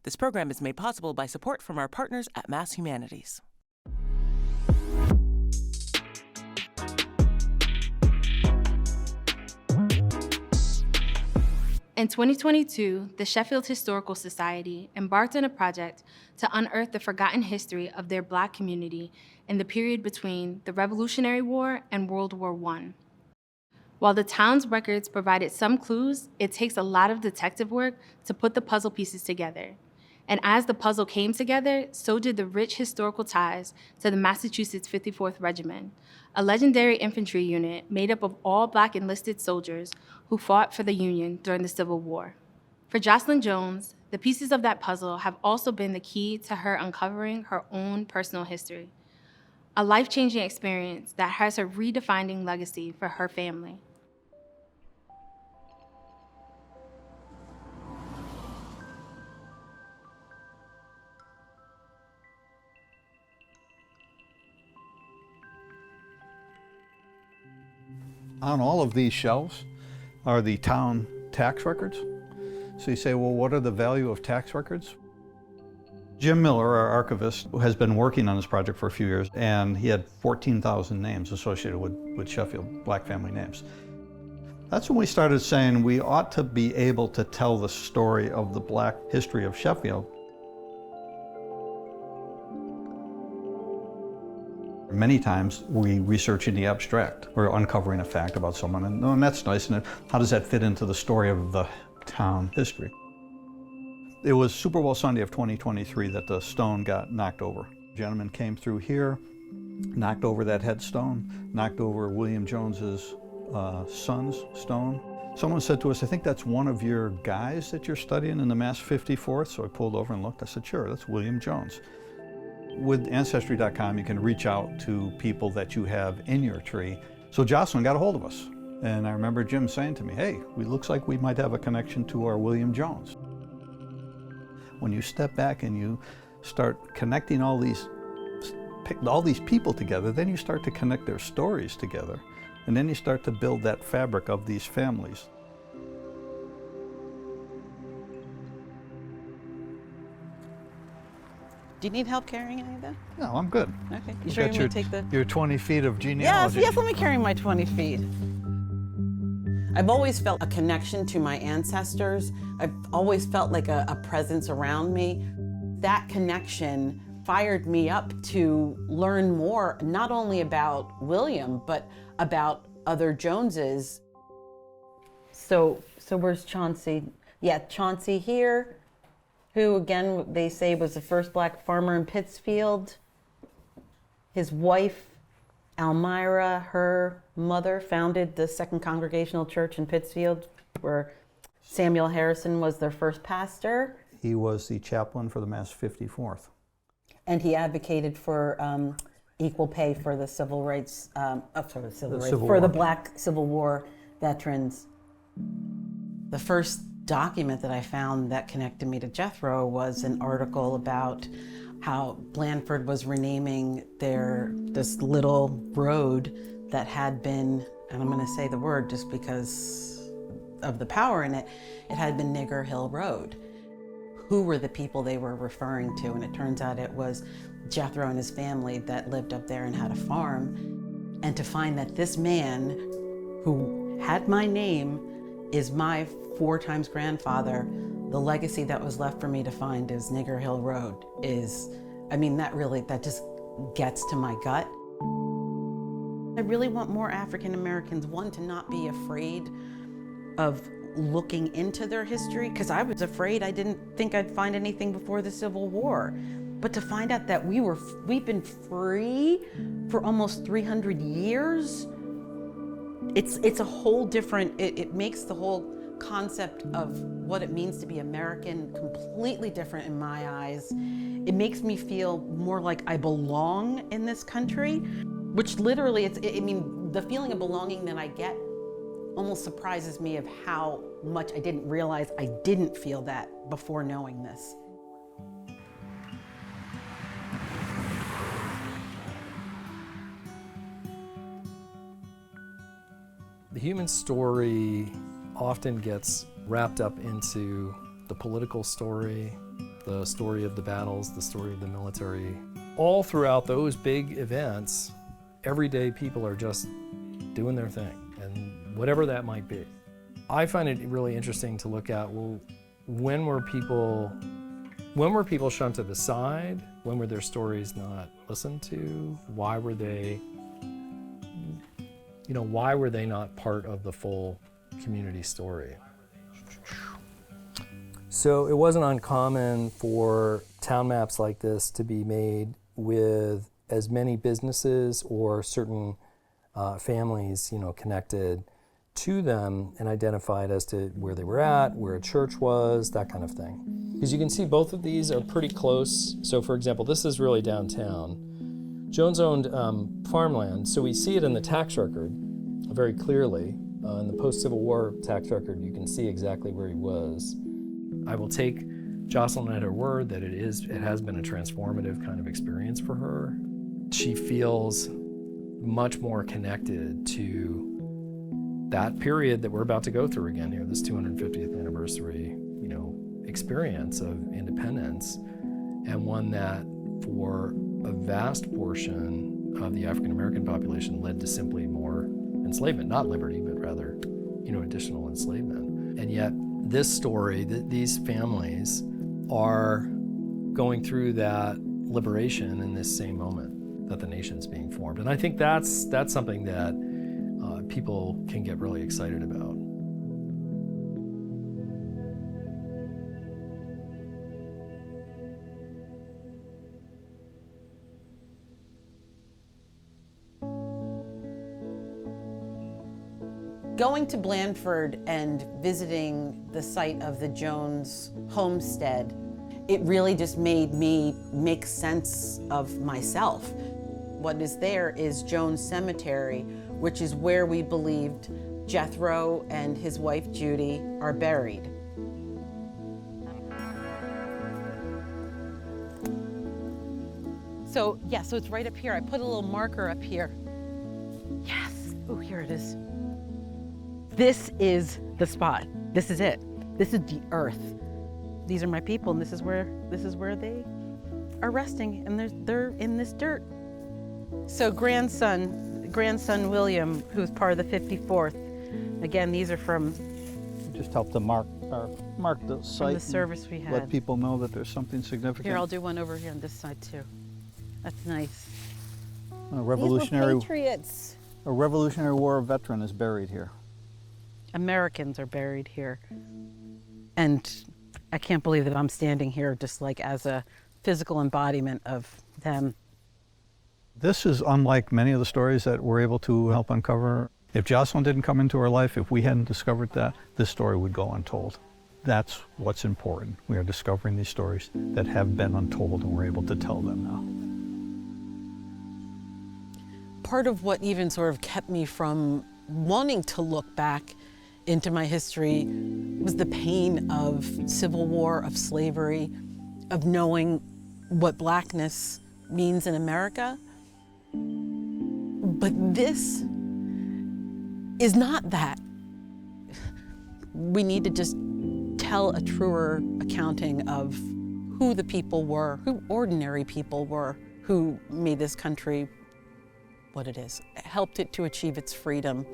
This program is made possible by support from our partners at Mass Humanities. In 2022, the Sheffield Historical Society embarked on a project to unearth the forgotten history of their Black community in the period between the Revolutionary War and World War I. While the town's records provided some clues, it takes a lot of detective work to put the puzzle pieces together. And as the puzzle came together, so did the rich historical ties to the Massachusetts 54th Regiment, a legendary infantry unit made up of all Black enlisted soldiers who fought for the Union during the Civil War. For Jocelyn Jones, the pieces of that puzzle have also been the key to her uncovering her own personal history, a life-changing experience that has her redefining legacy for her family. On all of these shelves are the town tax records. So you say, well, what are the value of tax records? Jim Miller, our archivist, has been working on this project for a few years, and he had 14,000 names associated with Sheffield Black family names. That's when we started saying we ought to be able to tell the story of the Black history of Sheffield. Many times we research in the abstract. We're uncovering a fact about someone, and that's nice, and how does that fit into the story of the town history? It was Super Bowl Sunday of 2023 that the stone got knocked over. A gentleman came through here, knocked over that headstone, knocked over William Jones's son's stone. Someone said to us, I think that's one of your guys that you're studying in the Mass 54th. So I pulled over and looked. I said, sure, that's William Jones. With Ancestry.com, you can reach out to people that you have in your tree. So Jocelyn got a hold of us. And I remember Jim saying to me, hey, it looks like we might have a connection to our William Jones. When you step back and you start connecting all these people together, then you start to connect their stories together. And then you start to build that fabric of these families. Do you need help carrying any of that? No, I'm good. Okay. You sure you want to take the... Your 20 feet of genealogy. Yes, let me carry my 20 feet. I've always felt a connection to my ancestors. I've always felt like a presence around me. That connection fired me up to learn more, not only about William, but about other Joneses. So where's Chauncey? Yeah, Chauncey here, who again, they say was the first Black farmer in Pittsfield. His wife, Almira, her mother, founded the Second Congregational Church in Pittsfield, where Samuel Harrison was their first pastor. He was the chaplain for the Mass 54th. And he advocated for equal pay for the civil rights, for the Black Civil War veterans. The first document that I found that connected me to Jethro was an article about how Blandford was renaming this little road that had been, and I'm going to say the word just because of the power in it, it had been Nigger Hill Road. Who were the people they were referring to? And it turns out it was Jethro and his family that lived up there and had a farm. And to find that this man who had my name is my 4 times grandfather, the legacy that was left for me to find is Nigger Hill Road that just gets to my gut. I really want more African Americans, one, to not be afraid of looking into their history, because I was afraid. I didn't think I'd find anything before the Civil War. But to find out that we've been free for almost 300 years, it's a whole different, it makes the whole concept of what it means to be American completely different in my eyes. It makes me feel more like I belong in this country, which literally, the feeling of belonging that I get almost surprises me of how much I didn't realize I didn't feel that before knowing this. The human story often gets wrapped up into the political story, the story of the battles, the story of the military. All throughout those big events, everyday people are just doing their thing, and whatever that might be. I find it really interesting to look at, well, when were people shunned to the side? When were their stories not listened to? Why were they not part of the full community story? So it wasn't uncommon for town maps like this to be made with as many businesses or certain families, connected to them and identified as to where they were at, where a church was, that kind of thing. Because you can see both of these are pretty close. So for example, this is really downtown. Jones owned farmland, so we see it in the tax record very clearly. In the post-Civil War tax record, you can see exactly where he was. I will take Jocelyn at her word that it has been a transformative kind of experience for her. She feels much more connected to that period that we're about to go through again here, this 250th anniversary, experience of independence, and one that for a vast portion of the African American population led to simply more enslavement, not liberty, but rather, additional enslavement. And yet this story, these families are going through that liberation in this same moment that the nation's being formed. And I think that's something that people can get really excited about. Going to Blandford and visiting the site of the Jones homestead, it really just made me make sense of myself. What is there is Jones Cemetery, which is where we believed Jethro and his wife Judy are buried. So it's right up here. I put a little marker up here. Yes, oh, here it is. This is the spot. This is it. This is the earth. These are my people, and this is where they are resting, and they're in this dirt. So grandson William, who's part of the 54th. Again, these are from. Just help to mark the site. From the service we had. Let people know that there's something significant. Here, I'll do one over here on this side too. That's nice. A Revolutionary These were patriots. A Revolutionary War veteran is buried here. Americans are buried here. And I can't believe that I'm standing here just like as a physical embodiment of them. This is unlike many of the stories that we're able to help uncover. If Jocelyn didn't come into our life, if we hadn't discovered that, this story would go untold. That's what's important. We are discovering these stories that have been untold, and we're able to tell them now. Part of what even sort of kept me from wanting to look back into my history was the pain of Civil War, of slavery, of knowing what Blackness means in America. But this is not that. We need to just tell a truer accounting of who the people were, who ordinary people were, who made this country what it is, helped it to achieve its freedom.